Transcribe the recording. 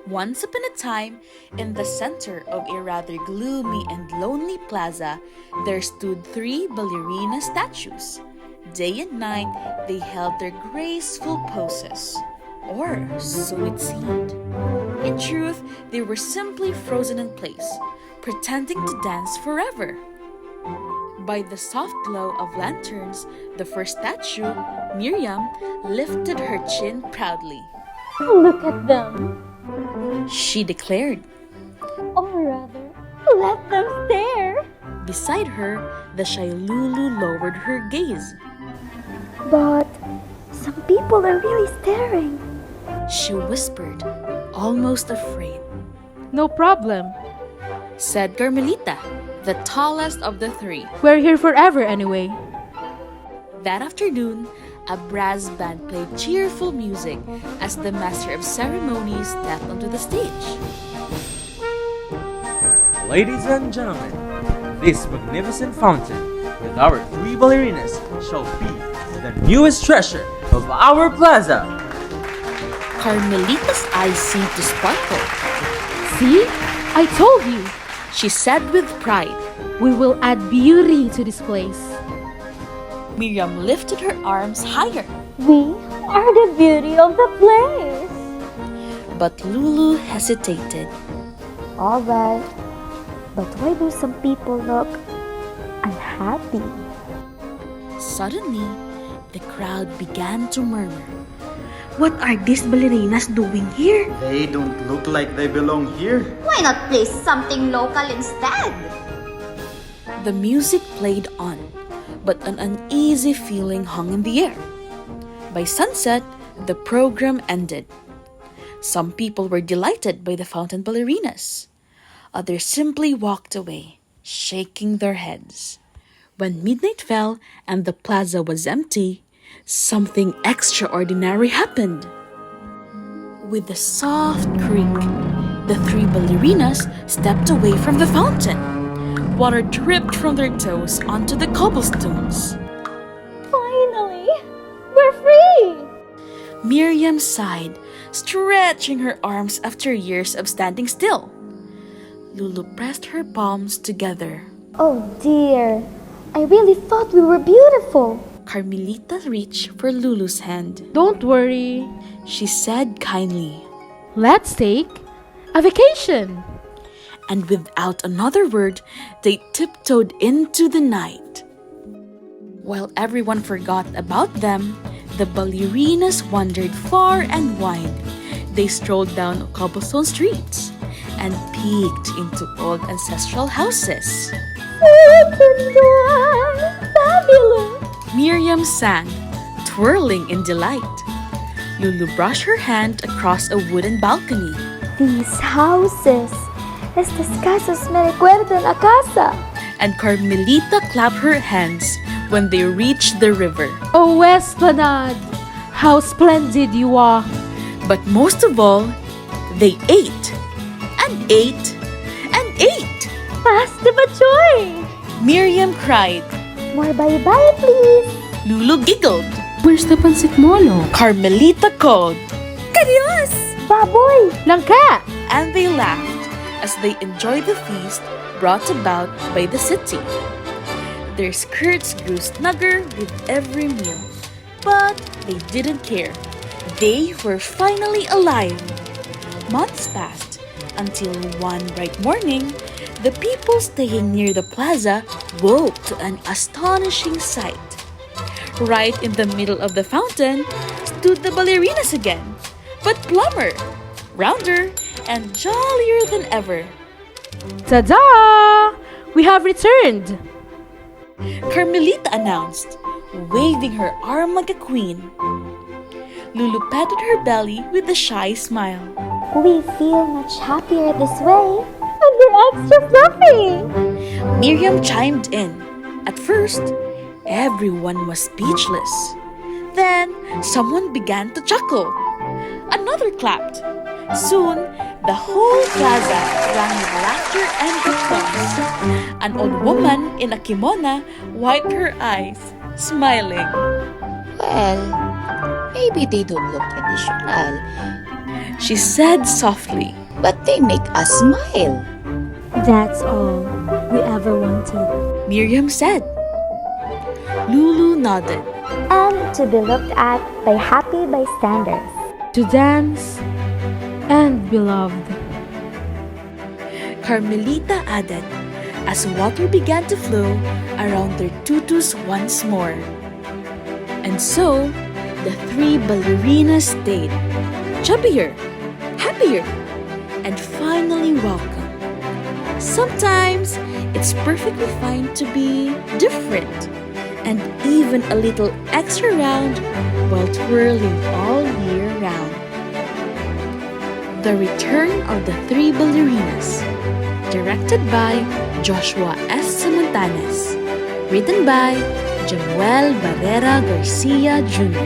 Once upon a time, in the center of a rather gloomy and lonely plaza, there stood three ballerina statues. Day and night, they held their graceful poses. Or so it seemed. In truth, they were simply frozen in place, pretending to dance forever. By the soft glow of lanterns, the first statue, Miriam, lifted her chin proudly. Look at them. She declared. Or rather, let them stare. Beside her, the shy Lulu lowered her gaze. But some people are really staring. She whispered, almost afraid. No problem. Said Carmelita, the tallest of the three. We're here forever anyway. That afternoon, a brass band played cheerful music as the master of ceremonies stepped onto the stage. Ladies and gentlemen, this magnificent fountain with our three ballerinas shall be the newest treasure of our plaza. Carmelita's eyes seemed to sparkle. See? I told you. She said with pride. We will add beauty to this place. Miriam lifted her arms higher. We are the beauty of the place. But Lulu hesitated. All right, but why do some people look unhappy? Suddenly, the crowd began to murmur. What are these ballerinas doing here? They don't look like they belong here. Why not play something local instead? The music played on, but an uneasy feeling hung in the air. By sunset, the program ended. Some people were delighted by the fountain ballerinas. Others simply walked away, shaking their heads. When midnight fell and the plaza was empty, something extraordinary happened. With a soft creak, the three ballerinas stepped away from the fountain. Water dripped from their toes onto the cobblestones. Finally, we're free! Miriam sighed, stretching her arms after years of standing still. Lulu pressed her palms together. Oh dear, I really thought we were beautiful. Carmelita reached for Lulu's hand. Don't worry. She said kindly. Let's take a vacation. And without another word, they tiptoed into the night. While everyone forgot about them, the ballerinas wandered far and wide. They strolled down cobblestone streets and peeked into old ancestral houses. Fabulous! Miriam sang, twirling in delight. Lulu brushed her hand across a wooden balcony. These houses, estas casas me recuerdan a casa. And Carmelita clapped her hands when they reached the river. Oh, Esplanade! How splendid you are! But most of all, they ate and ate and ate. Pasta bachoy! Miriam cried. More bye-bye, please. Lulu giggled. Where's the pancit molo? Carmelita called. Karios! Baboy! Langka! And they laughed as they enjoyed the feast brought about by the city. Their skirts grew snugger with every meal, but they didn't care. They were finally alive. Months passed until one bright morning, the people staying near the plaza woke to an astonishing sight. Right in the middle of the fountain stood the ballerinas again, but plumper, rounder, and jollier than ever. Ta-da! We have returned! Carmelita announced, waving her arm like a queen. Lulu patted her belly with a shy smile. We feel much happier this way. And we're extra fluffy. Miriam chimed in. At first, everyone was speechless. Then, someone began to chuckle. Another clapped. Soon, the whole plaza rang with laughter and applause. An old woman in a kimono wiped her eyes, smiling. Well, maybe they don't look traditional, She said softly. but they make us smile. That's all we ever wanted. Miriam said. Lulu nodded. And to be looked at by happy bystanders. To dance and be loved. Carmelita added, as water began to flow around their tutus once more. And so, the three ballerinas stayed, chubbier, happier, and finally welcome. Sometimes, it's perfectly fine to be different, and even a little extra round while twirling all year round. The Return of the Three Ballerinas, directed by Joshua S. Samontanes, written by Jamuel Barrera Garcia Jr.